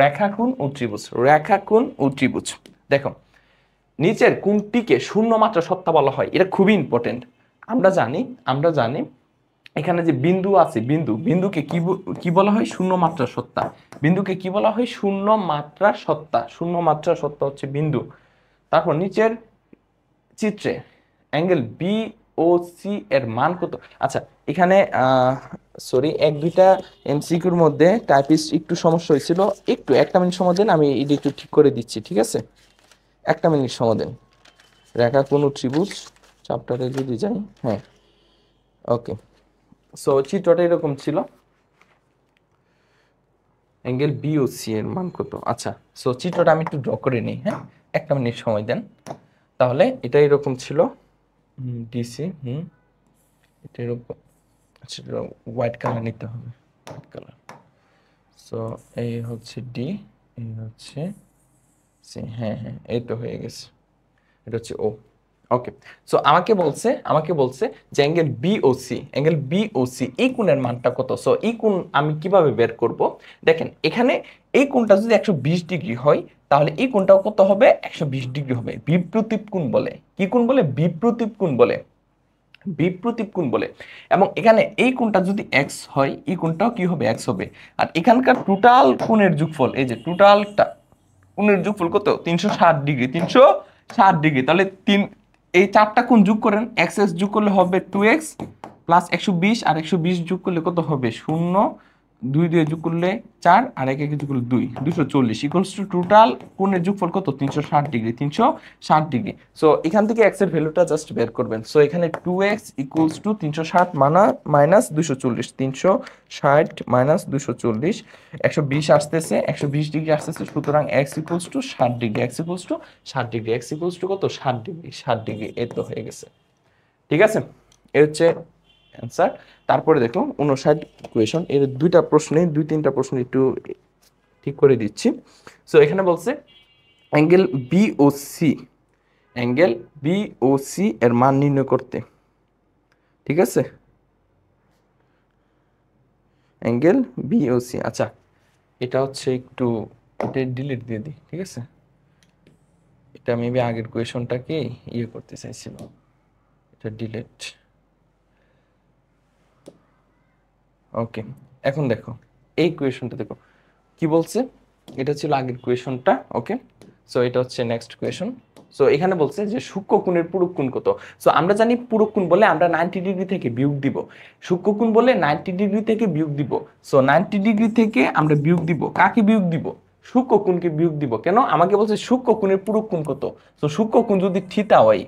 রেখাকোণ ও ত্রিভুজ, রেখাকোণ ও ত্রিভুজ। দেখো নিচের কোনটিকে শূন্য মাত্রা সত্তা বলা হয়, এটা খুবই ইম্পর্টেন্ট। আমরা জানি এখানে যে বিন্দু আছে, বিন্দুকে কি বলা হয়? শূন্য মাত্রা সত্তা। বিন্দুকে কি বলা হয়? শূন্য মাত্রা সত্তা। শূন্য মাত্রা সত্তা হচ্ছে বিন্দু। তারপর নিচের চিত্রে অ্যাঙ্গেল বি ও সি এর মান কত? আচ্ছা এখানে সরি, এক দুইটা এমসিকিউর মধ্যে টাইপিস্ট একটু সমস্যা হয়েছিল, একটু একটা মিনিট সময় দেন, আমি এটা একটু ঠিক করে দিচ্ছি, ঠিক আছে? একটা মিনিট সময় দেন। রেখাকোণ ও ত্রিভুজ চ্যাপ্টারে যদি যাই, হ্যাঁ ওকে। সো চিত্রটা এরকম ছিল, অ্যাঙ্গেল বি ও সি এর মান কত? আচ্ছা সো চিত্রটা আমি একটু ড্র করে নিই, হ্যাঁ একটা মিনিট সময় দেন। তাহলে এটা এরকম ছিল, ডিসি, এটা এরকম, আচ্ছা হোয়াইট কালার নিতে হবে, হোয়াইট কালার। সো এই হচ্ছে ডি, এই হচ্ছে সি, হ্যাঁ হ্যাঁ এই তো হয়ে গেছে, এটা হচ্ছে ও। ওকে, সো আমাকে বলছে যে অ্যাঙ্গেল বি ও সি, অ্যাঙ্গেল বি ও সি এই কোণের মানটা কত? সো এই কোণ আমি কিভাবে বের করব? দেখেন এখানে এই কোণটা যদি 120 ডিগ্রি হয়, তাহলে এই কোণটাও কত হবে? 120 ডিগ্রি হবে। বিপ্রতীপ কোণ বলে, কি কোণ বলে? বিপ্রতীপ কোণ বলে, বিপ্রতীপ কোণ বলে। এবং এখানে এই কোণটা যদি এক্স হয়, এই কোণটাও কি হবে? এক্স হবে। আর এখানকার টোটাল কোণের যোগফল, এই যে টোটালটা কোণের যোগফল কত? 360 ডিগ্রি, 360 ডিগ্রি। তাহলে এই চারটা কোণ যোগ করেন, এক্স এক্স যোগ করলে হবে 2x প্লাস 120, আর 120 যোগ করলে কত হবে? 0, 2 দিয়ে যোগ করলে 4, আর 1 যোগ করলে 2, 240 ইকুয়ালস টু টোটাল কোণের যোগফল কত? 360 ডিগ্রি, 360 ডিগ্রি। সো এখান থেকে x এর ভ্যালুটা জাস্ট বের করবেন। সো এখানে 2x equals to 360 minus 240, 360 minus 240, 120 আসতেছে, 120 ডিগ্রি আসতেছে, সুতরাং x equals two 60 degree, x equals two 60 degree, x equals two কত? 60 ডিগ্রি, 60 ডিগ্রি। এই তো হয়ে গেছে, ঠিক আছে? এই হচ্ছে অ্যান্সার। তারপরে দেখো 59 কোয়েশন, এর দুই তিনটা প্রশ্ন একটু ঠিক করে দিচ্ছি। সো এখানে বলছে অ্যাঙ্গেল বি ও সি, অ্যাঙ্গেল বি ও সি এর মান নির্ণয় করতে, ঠিক আছে? অ্যাঙ্গেল বি ও সি, আচ্ছা এটা হচ্ছে একটু, এটা ডিলিট দিয়ে দিই, ঠিক আছে? এটা মেবি আগের কোয়েশনটাকে ইয়ে করতে চাইছিল, এটা ডিলিট। ওকে, এখন দেখো এই কোয়েশনটা দেখো কি বলছে, এটা ছিল আগের কোয়েশনটা। ওকে, সো এটা হচ্ছে নেক্সট কোয়েশন। সো এখানে বলছে যে সূক্ষ্মকোণের পূরক কোণ কত? সো আমরা জানি পূরক কোণ বলে আমরা 90 ডিগ্রি থেকে বিয়োগ দিব, সূক্ষ্মকোণ বলে 90 ডিগ্রি থেকে বিয়োগ দিব। সো 90 ডিগ্রি থেকে আমরা বিয়োগ দিব, কাকে বিয়োগ দিব? সূক্ষ্মকোণকে বিয়োগ দিব। কেন? আমাকে বলছে সূক্ষ্মকোণের পূরক কোণ কত। সো সূক্ষ্মকোণ যদি থিটা হয়,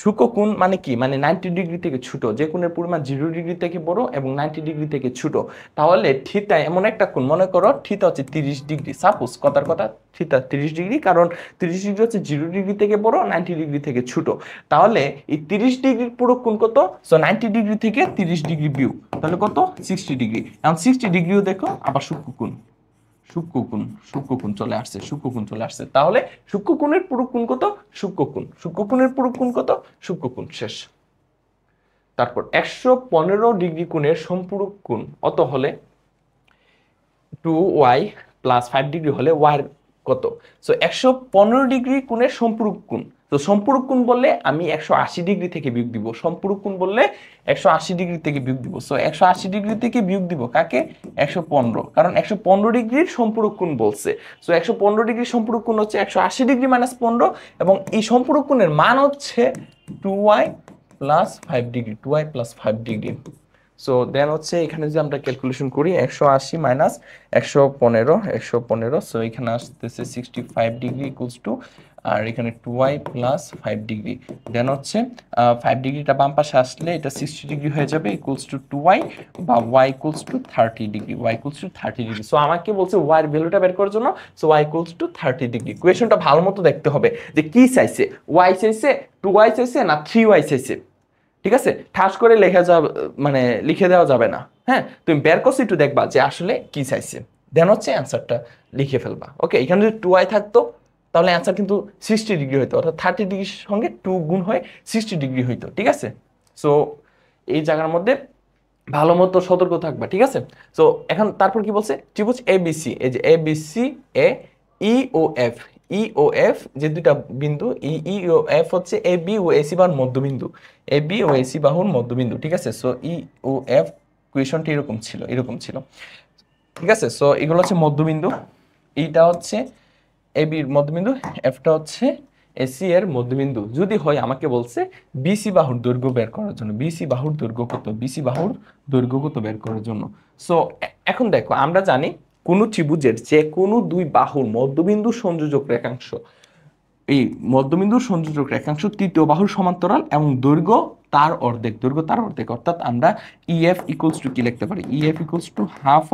সূক্ষ্মকোণ মানে কি? মানে 90 ডিগ্রি থেকে ছোট, যে কোণের পরিমাণ 0 ডিগ্রি থেকে বড় এবং 90 ডিগ্রি থেকে ছোট। তাহলে থিটা এমন একটা কোণ, মনে করো থিটা হচ্ছে 30 ডিগ্রি, সাপোজ কথার কথা থিটা 30 ডিগ্রি, কারণ 30 ডিগ্রি হচ্ছে 0 ডিগ্রি থেকে বড়, 90 ডিগ্রি থেকে ছোট। তাহলে এই 30 ডিগ্রির পূরক কোণ কত? সো 90 ডিগ্রি থেকে 30 ডিগ্রি বিয়োগ, তাহলে কত? 60 ডিগ্রি। এখন 60 ডিগ্রিও দেখো আবার সূক্ষ্মকোণ, সূক্ষ্মকোণ চলে আসছে, সূক্ষ্মকোণ চলে আসছে। তাহলে সূক্ষ্মকোণের পূরক কোণ কত? সূক্ষ্মকোণের পূরক কোণ কত? সূক্ষ্মকোণ। শেষ। তারপর 115 ডিগ্রি কোণের সম্পূরক কোণ অত হলে 2y প্লাস 5 ডিগ্রি হলে y কত? সো 115 ডিগ্রি কোণের সম্পূরক কোণ। তো সম্পূরক কোণ বললে আমি 180 ডিগ্রি থেকে বিয়োগ দিব, সম্পূরক কোণ বললে 180 ডিগ্রি থেকে বিয়োগ দিব। সো 180 ডিগ্রি থেকে বিয়োগ দিব কাকে? 115, কারণ 115 ডিগ্রির সম্পূরক কোণ বলছে। সো 115 ডিগ্রি সম্পূরক কোণ হচ্ছে 180 ডিগ্রি মাইনাস 15, এবং এই সম্পূরক কোণের মান হচ্ছে 2y plus 5 degree, 2y plus 5 degree. So then হচ্ছে এখানে যদি আমরা ক্যালকুলেশন করি 180 মাইনাস 115, সো এখানে আসতেছে 65 ডিগ্রি ইকুয়ালস টু, আর এখানে 2y প্লাস 5 ডিগ্রি, দেন হচ্ছে 5 ডিগ্রিটা বাম পাশে আসলে এটা 60 ডিগ্রি হয়ে যাবে ইকুয়ালস টু 2y, বা y equals to 30 degree, y equals to 30 degree. So আমাকে বলছে y এর ভ্যালুটা বের করার জন্য, so y equals to 30 degree. কোয়েশনটা ভালো মতো দেখতে হবে যে কি চাইছে, y চাইছে, 2y চাইছে, না 3y চাইছে। ঠিক আছে, ঠাস করে লেখা যাবে, মানে লিখে দেওয়া যাবে না। হ্যাঁ, তুমি বের করছো একটু দেখবা যে আসলে কি চাইছে, দেন হচ্ছে অ্যান্সারটা লিখে ফেলবা। ওকে, এখানে যদি 2y থাকতো তাহলে অ্যান্সার কিন্তু 60 ডিগ্রি হইতো, অর্থাৎ 30 ডিগ্রির সঙ্গে 2 গুণ হয় 60 ডিগ্রি হইতো। ঠিক আছে, সো এই জায়গার মধ্যে ভালো মতো সতর্ক থাকবা, ঠিক আছে? সো এখন তারপর কি বলছে, ত্রিভুজ এবিসি, এই যে এবিসি এ ই ও এফ, ই ও এফ যে দুইটা বিন্দু, ই ও এফ হচ্ছে এ বি ও এসি বাহুর মধ্যবিন্দু, এ বি ও এসি বাহুর মধ্যবিন্দু, ঠিক আছে? সো ই ও এফ কোয়েশনটি এরকম ছিল, এরকম ছিল, ঠিক আছে? সো এগুলো হচ্ছে মধ্যবিন্দু, এইটা হচ্ছে এ বির মধ্যবিন্দু, এফটা হচ্ছে এসি এর মধ্যবিন্দু। যদি হয় আমাকে বলছে বিসি বাহুর দৈর্ঘ্য বের করার জন্য, বিসি বাহুর দৈর্ঘ্য কত, বিসি বাহুর দৈর্ঘ্য কত বের করার জন্য। সো এখন দেখো আমরা জানি কোন ত্রিভুজের যে কোনো দুই বাহুর মধ্যবিন্দু সংযোজক রেখাংশ, এই মধ্যবিন্দুর সংযোজক রেখাংশ তৃতীয় বাহুর সমান্তরাল এবং দৈর্ঘ্য তার অর্ধেক, দৈর্ঘ্য তার অর্ধেক, অর্থাৎ আমরা ইএফ ইকুয়ালস টু কি লিখতে পারি, EF equals to half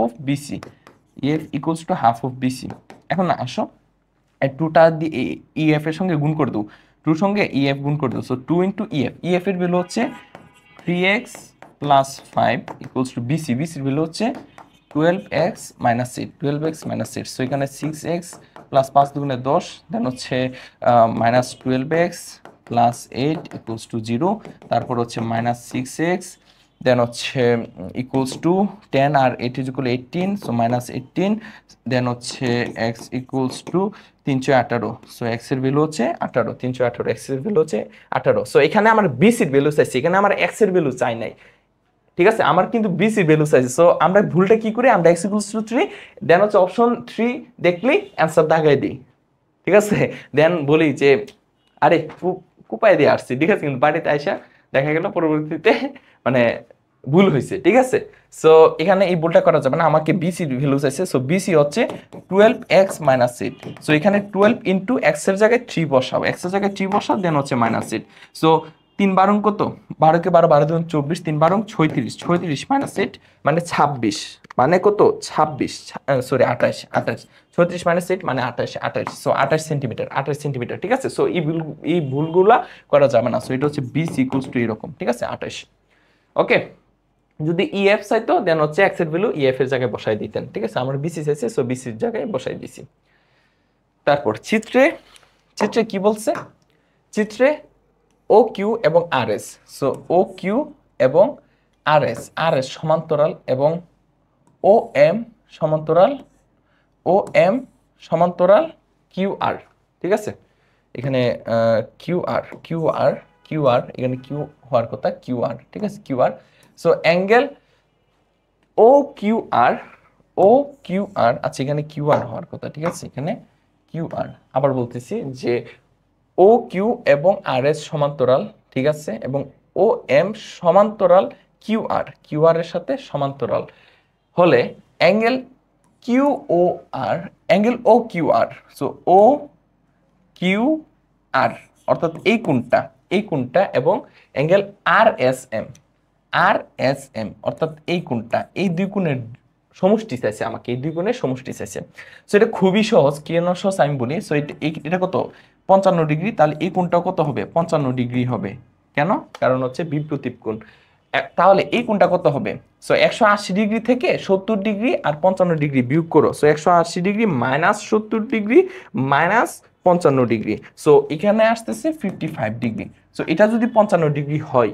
of BC, EF equals to half of BC. এখন আসো টুটা দিয়ে ইএফ এর সঙ্গে গুণ করে দেবো, টুর সঙ্গে ইএফ গুণ করে দেবো। সো 2 ইন্টু ইএফ, ইএফ এর ভ্যালু হচ্ছে 3x plus 5 equals to BC, বিসির ভ্যালু হচ্ছে 12x minus 8, 12x minus 8। So এখানে 6x প্লাস 5 দুগুণে 10, দেন হচ্ছে minus 12x plus 8 equals to 0, তারপর হচ্ছে মাইনাস 6x, দেন হচ্ছে ইকুয়ালস টু 10 আর 8 is equal 18, so minus 18, then হচ্ছে x equals to 318। So x এর ভ্যালু হচ্ছে 18, 318, x এর ভ্যালু হচ্ছে 18। সো এখানে আমার বিসির ভ্যালু চাইছি, এখানে আমার x এর ভ্যালু চাই নাই, ঠিক আছে? আমার কিন্তু বিসির ভ্যালু চাইছি। সো আমরা ভুলটা কি করি, আমরা x ইকুয়ালস টু 3, দেন হচ্ছে অপশন 3 দেখলেই অ্যান্সার দাগাই দিই, ঠিক আছে? দেন বলি যে আরে কুপায় দিয়ে আসছি, ঠিক আছে? কিন্তু বাড়িতে আইসা দেখা গেল পরবর্তীতে মানে ভুল হয়েছে, ঠিক আছে? সো এখানে এই ভুলটা করা যাবে না, আমাকে বিসি ভ্যালু চাইছে। সো বিসি হচ্ছে 12x মাইনাস 8। সো এখানে 12 ইন্টু এক্স এর জায়গায় 3 বসাও, এক্স এর জায়গায় 3 বসাও, দেন হচ্ছে মাইনাস 8। সো 3 বারং কত, 12 কে 12, 12 দুগুণ 24, 3 বারং 36, 36 মাইনাস 8 মানে 26, মানে কত 26, সরি 28, 28, 36 মাইনাস 8 মানে 28, 28। সো 28 সেন্টিমিটার, 28 সেন্টিমিটার, ঠিক আছে? সো এই ভুলগুলা করা যাবে না। সো এটা হচ্ছে বিসি ইকুয়ালস টু এরকম, ঠিক আছে? 28। ওকে, যদি ইএফ চাইতো দেন হচ্ছে এক্স এর ভ্যালু ইএফ এর জায়গায় বসাই দিতেন, ঠিক আছে? আমার বিসি চাইছে, সো বিসির জায়গায় বসাই দিছি। তারপর চিত্রে, চিত্রে কি বলছে, চিত্রে ও কিউ এবং আর এস, সো ও কিউ এবং আর এস, আর এস সমান্তরাল এবং ও এম সমান্তরাল, ও এম সমান্তরাল কিউ আর, ঠিক আছে? এখানে Q R, Q R, Q R, এখানে কিউ হওয়ার কথা, কিউ আর, ঠিক আছে? Q R. So angle O Q R, O Q R, আচ্ছা এখানে কিউ আর হওয়ার কথা, ঠিক আছে? এখানে কিউ আর, আবার বলতেছি যে ও কিউ এবং আর এস সমান্তরাল, ঠিক আছে? এবং ও এম সমান্তরাল কিউ আর, কিউ আর এর সাথে সমান্তরাল হলে অ্যাঙ্গেল কিউ ও আর, angle O Q R, so O Q R অর্থাৎ এই কোণটা, এই কোণটা এবং অ্যাঙ্গেল আর এস এম, আর এস এম অর্থাৎ এই কোণটা, এই দুই কোণের সমষ্টি চাইছে আমাকে, এই দুই কোণের সমষ্টি চাইছে। সো এটা খুবই সহজ, কেন সহজ আমি বলি। সো এটা কত 55 ডিগ্রি, তাহলে এই কোণটাও কত হবে 55 ডিগ্রি হবে। কেন? কারণ হচ্ছে বিপরীত কোণ। তাহলে এই কোণটা কত হবে? সো 180 ডিগ্রি থেকে 70 ডিগ্রি আর 55 ডিগ্রি বিয়োগ করো। So 180 degree minus 70 degree minus 55 degree, so এখানে আসতেছে 55 ডিগ্রি। সো এটা যদি 55 ডিগ্রি হয়,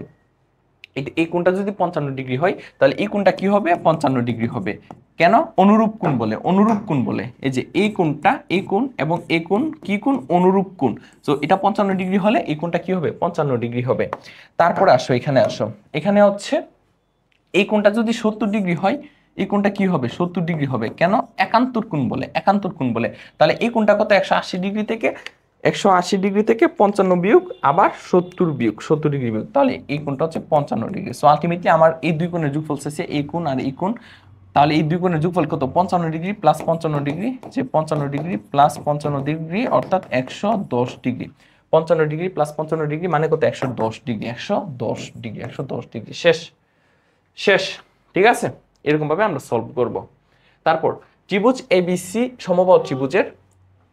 এই কোণটা যদি 55 ডিগ্রি হয়, তাহলে এই কোণটা কি হবে 55 ডিগ্রি হবে। কেন? অনুরূপ কোণ বলে, অনুরূপ কোণ বলে। এই যে এই কোণটা, এই কোণ এবং এই কোণ কি কোণ? অনুরূপ কোণ। সো এটা 55 ডিগ্রি হলে এই কোণটা কি হবে 55 ডিগ্রি হবে। তারপরে আসো, এখানে আসো, এখানে হচ্ছে এই কোণটা যদি 70 ডিগ্রি হয়, এই কোণটা কি হবে 70 ডিগ্রি হবে। কেন? একান্তর কোণ বলে, একান্তর কোণ বলে। তাহলে এই কোণটা কত 180 ডিগ্রি থেকে, 180 ডিগ্রি থেকে 55 বিয়োগ আবার 70 বিয়োগ, 70 ডিগ্রি বিয়োগ, তাহলে এই কোণটা হচ্ছে 55 ডিগ্রি। সো আলটিমেটলি আমার এই দুই কোণের যোগফল হচ্ছে এই কোণ আর এই কোণ। তাহলে এই দুই কোণের যোগফল কত 55 ডিগ্রি প্লাস 55 ডিগ্রি, যে 55 ডিগ্রি প্লাস 55 ডিগ্রি অর্থাৎ 110 ডিগ্রি। 55 ডিগ্রি প্লাস 55 ডিগ্রি মানে কত 110 ডিগ্রি, 110 ডিগ্রি, 110 ডিগ্রি। শেষ, শেষ, ঠিক আছে? এরকম ভাবে আমরা সলভ করব। তারপর ত্রিভুজ এবিসি সমবাহু ত্রিভুজের,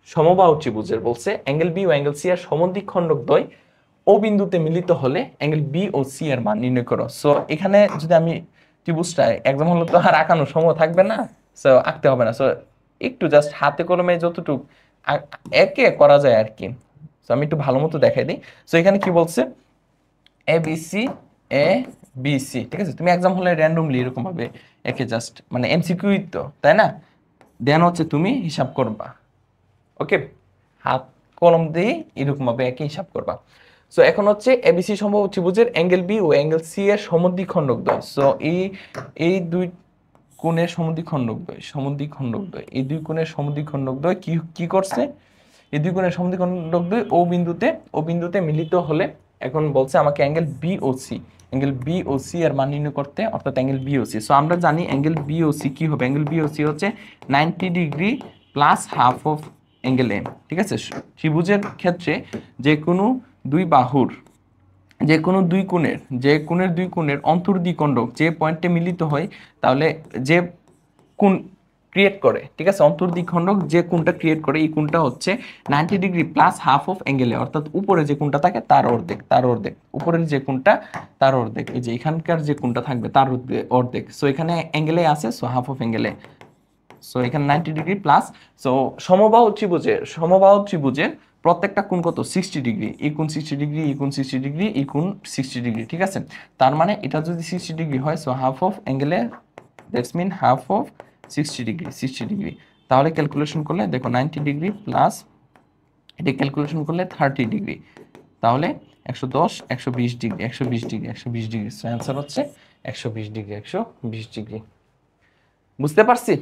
সমবাহু ত্রিভুজের বলছে অ্যাঙ্গেল বি ও অ্যাঙ্গেল সি এর সমদ্বিখণ্ডক দ্বয় ও বিন্দুতে মিলিত হলে অ্যাঙ্গেল বি ও সি এর মান নির্ণয় করো। সো এখানে যদি আমি ত্রিভুজটা একদম হলো তো আর আঁকানোর সময় থাকবে না, সো আঁকতে হবে না। সো একটু জাস্ট হাতে কলমে যতটুকু একে করা যায় আর কি। সো আমি একটু ভালো মতো দেখাই দিই। সো এখানে কি বলছে, A B C, A BC, ঠিক আছে। তুমি এক্সাম হলে র্যান্ডমলি এরকম ভাবে একে জাস্ট মানে এমসিকিউই তো, তাই না? দেন হচ্ছে তুমি হিসাব করবা, ওকে, হাত কলম দিয়ে এরকম ভাবে একে হিসাব করবা। সো এখন হচ্ছে এবিসি সমবাহু ত্রিভুজের অ্যাঙ্গেল বি ও অ্যাঙ্গেল সি এর সমদ্বিখণ্ডক দ্বয়। সো এই দুই কোণের সমদ্বিখণ্ডক দ্বয়, সমদ্বিখণ্ডক দ্বয়, এই দুই কোণের সমদ্বিখণ্ডক দ্বয় কি কি করছে, এই দুই কোণের সমদ্বিখণ্ডক দ্বয় ও বিন্দুতে মিলিত হলে এখন বলছে আমাকে অ্যাঙ্গেল বি ও সি, অ্যাঙ্গেল বি ও সি এর মান নির্ণয় করতে, অর্থাৎ অ্যাঙ্গেল বি ও সি। সো আমরা জানি অ্যাঙ্গেল বি ও সি কি হবে, অ্যাঙ্গেল বি ও সি হচ্ছে 90 degree plus half of angle M, ঠিক আছে। ত্রিভুজের ক্ষেত্রে যে কোনো দুই বাহুর যে কোনো দুই কোণের অন্তর্দ্বিখণ্ডক যে পয়েন্টে মিলিত হয়, তাহলে যে কোণ ক্রিয়েট করে, ঠিক আছে, অন্তর্দ্বিখণ্ডক যে কোণটা ক্রিয়েট করে এই কোণটা হচ্ছে 90 degree plus half of angle এ, অর্থাৎ উপরে যে কোণটা থাকে তার অর্ধেক, উপরের যে কোণটা তার অর্ধেক, এই যে এখানকার যে কোণটা থাকবে তার অর্ধেক। সো এখানে অ্যাঙ্গেলে আছে, সো হাফ অফ অ্যাঙ্গেলে, সো এখানে 90 ডিগ্রি প্লাস। সো সমবাহু ত্রিভুজের প্রত্যেকটা কোণ কত, 60 ডিগ্রি, এই কোণ 60 ডিগ্রি, এই কোণ 60 ডিগ্রি, এই কোণ 60 ডিগ্রি, ঠিক আছে। তার মানে এটা যদি 60 ডিগ্রি হয়, সো হাফ অফ অ্যাঙ্গেলে, that's mean half of 60 degree, 60 degree. তাহলে ক্যালকুলেশন করলে দেখো 90 ডিগ্রি প্লাস এটা ক্যালকুলেশন করলে 30 ডিগ্রি, তাহলে 110, 120 degree, 120 degree, 120 degree. So answer হচ্ছে 120 ডিগ্রি, 120 ডিগ্রি। বুঝতে পারছি?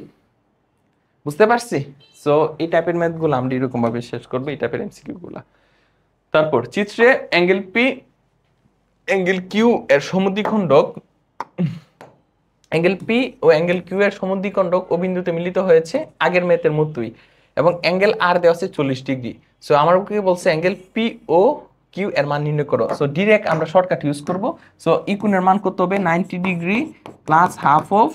সো এই টাইপের ম্যাথগুলো আমরা এরকম ভাবে শেষ করবো, এই টাইপের এমসিকিউ গুলা। তারপর চিত্রে অ্যাঙ্গেল পি অ্যাঙ্গেল কিউ এর সমদ্বিখণ্ডক, অ্যাঙ্গেল পি ও অ্যাঙ্গেল কিউ এর সমদ্বিখণ্ডক ও বিন্দুতে মিলিত হয়েছে আগের ম্যাথের মতোই, এবং অ্যাঙ্গেল আর দেওয়া আছে 40 ডিগ্রি। সো আমাকে বলছে অ্যাঙ্গেল পি ও কিউ এর মান নির্ণয় করো। সো ডিরেক্ট আমরা শর্টকাট ইউজ করব। সো ই কোণের মান কত হবে, 90 degree plus half of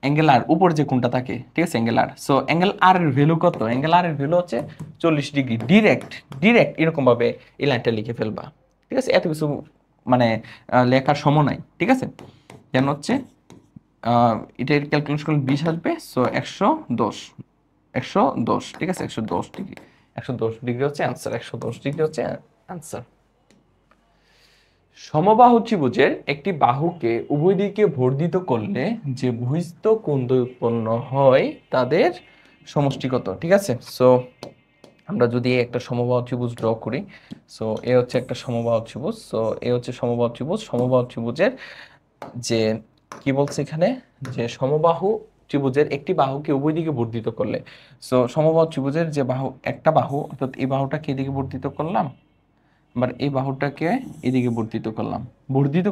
angle R উপর যে কোণটা থাকে, ঠিক আছে, angle R. So angle R এর ভ্যালু কত, অ্যাঙ্গেল আর এর ভ্যালু হচ্ছে 40 ডিগ্রি। ডিরেক্ট এরকম ভাবে এই লাইনটা লিখে ফেলবা, ঠিক আছে, এত কিছু মানে লেখার সময় নাই, ঠিক আছে। দেন হচ্ছে এটার ক্যালকুলেশন করলে 20 আসবে, সো 110, ঠিক আছে, 110 ডিগ্রি, 110 ডিগ্রি হচ্ছে অ্যান্সার, 110 ডিগ্রি হচ্ছে অ্যান্সার। সমবাহু ত্রিভুজের একটি বাহুকে উভয় দিকে বর্ধিত করলে যে বহিস্থ কোণ উৎপন্ন হয় তাদের সমষ্টি কত, ঠিক আছে। সো আমরা যদি একটা সমবাহু ত্রিভুজ ড্র করি, সো এ হচ্ছে একটা সমবাহু ত্রিভুজ, সো এ হচ্ছে সমবাহু ত্রিভুজের যে কি বলছে এখানে, যে সমবাহু ত্রিভুজের একটি বাহুকে উভয় দিকে বর্ধিত করলে, সো সমবাহু ত্রিভুজের যে বাহু, একটা বাহু, অর্থাৎ এই বাহুটাকে এদিকে বর্ধিত করলাম, আবার এই বাহুটাকে এদিকে বর্ধিত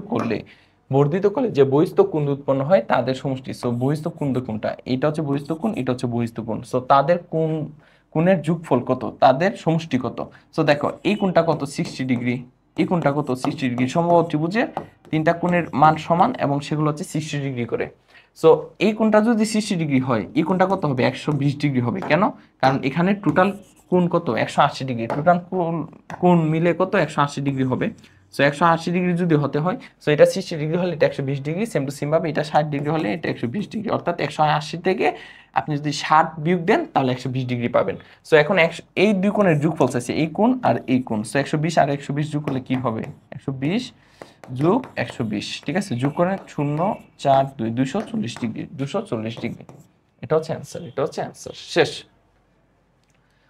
করলে যে বহিস্থ কোণ উৎপন্ন হয় তাদের সমষ্টি। সো বহিস্থ কোণ কোনটা, এটা হচ্ছে বহিস্থ কোণ, এটা হচ্ছে বহিস্থ কোণ। সো তাদের কোণের যোগফল কত, তাদের সমষ্টি কত। সো দেখো এই কোণটা কত, 60 ডিগ্রি, এই কোণটা কত, 60 ডিগ্রি। সমবাহু ত্রিভুজের তিনটা কোণের মান সমান এবং সেগুলো হচ্ছে 60 ডিগ্রি করে। সো এই কোণটা যদি 60 ডিগ্রি হয়, এই কোণটা কত হবে, 120 ডিগ্রি হবে। কেন? কারণ এখানে টোটাল কোণ কত, 180 ডিগ্রি, টোটাল কোণ মিলে কত, 180 ডিগ্রি হবে। সো 180 ডিগ্রি যদি হতে হয়, সো এটা 60 ডিগ্রি হলে এটা 120 ডিগ্রি, সেম টু সেম ভাবে এটা 60 ডিগ্রি হলে এটা 120 ডিগ্রি, অর্থাৎ 180 থেকে আপনি যদি 60 বিয়োগ দেন তাহলে 120 ডিগ্রি পাবেন। সো এখন এই দুই কোণের যোগফল চাইছে, এই কোণ আর এই কোণ। সো 120 আর 120 যোগ করলে কি হবে, 120 যোগ 120, ঠিক আছে, যোগ করে 0, 4, 2, 240 ডিগ্রি, 240 ডিগ্রি। এটা হচ্ছে অ্যান্সার, শেষ।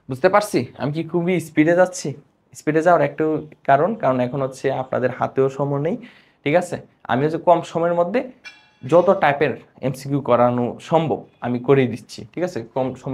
বুঝতে পারছি আমি কি খুবই স্পিডে যাচ্ছি? স্পিডে যাওয়ার একটু কারণ এখন হচ্ছে আপনাদের হাতেও সময় নেই, ঠিক আছে। আমি হচ্ছে কম সময়ের মধ্যে যত টাইপের এমসিকিউ করানো সম্ভব আমি করে দিচ্ছি, ঠিক আছে, কম সময়।